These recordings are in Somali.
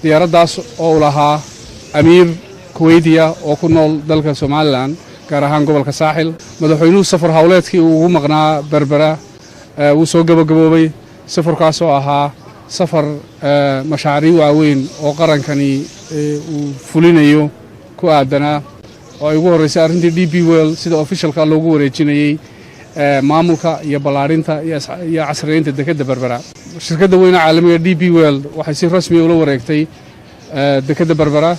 diyaaraddaas oo u lahaa amiir kuweydiya oo ku nool dalka Somaliland gaar ahaan gobolka Saaxil. Madaxweynuhu safar hawleedkii uu ugu maqnaa Berbera wuu soo gabagaboobay. safarkaas oo ahaa safar mashaariic waaweyn oo qarankani uu fulinayo ku aadanaa oo ay ugu horeysay arrintii DP World sida officialka loogu wareejinayay maamulka iyo balaarinta iyo casriyeynta dekedda Berbera. shirkadda weynaha caalamiga DP World waxay si rasmi ah ula wareegtay dekedda Berbera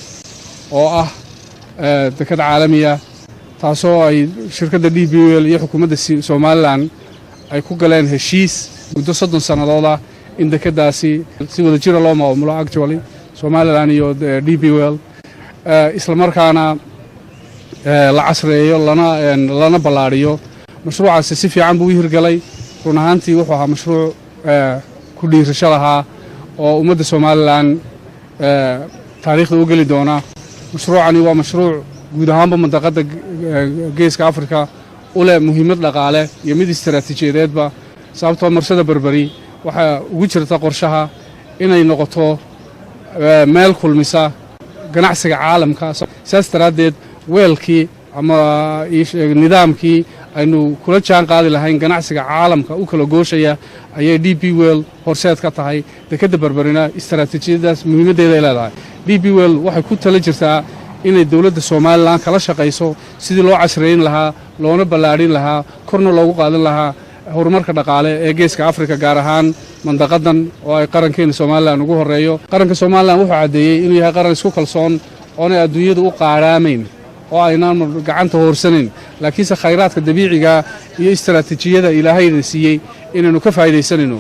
oo ah deked caalami ah taasoo ay shirkadda DP World iyo xukuumadda Somaliland ay ku galeen heshiis muddo 30 sanadood ah in dekeddaasi si wada jir loo maamulo actually Somaliland iyo DP World isla markaana la casreeyo lana balaariyo. mashruucaasi si fiican buu u hirgalay. run ahaantii wuxuu ahaa mashruuc ku dhiirasho lahaa oo ummadda Somaliland taariikhda u geli doona. mashruucani waa mashruuc guud ahaanba mandaqada geeska Afrika u leh muhiimad dhaqaale iyo mid istiraatiijiyadeedba sababtoo marsada Berberi waxa ugu jirta qorshaha inay noqoto meel kulmisa ganacsiga caalamka. sidaas daraadeed weelkii ama nidaamkii aynu kula jaan qaadi lahayn ganacsiga caalamka u kala gooshaya ayay DP World horseed ka tahay. dekedda Berberina istiraatiijiyadaas muhiimadeeda ay leedahay. DP World waxay ku tala jirtaa inay dawladda Somaliland kala shaqeyso sidii loo casreeyn lahaa loona ballaarin lahaa korna loogu qaadan lahaa horumarka dhaqaale ee geeska Afrika gaar ahaan mandaqadan oo ay qarankeena Somaliland ugu horeeyo. qaranka Somaliland wuxuu cadeeyay inuu yahay qaran isku kalsoon oo ay adduunyada u qaaraamayn oo aynaan gacanta hoorsanin laakiinse khayraadka dabiiciga iyo istiraatiijiyada Ilaahayna siiyay inaynu ka faa'iideysanayno.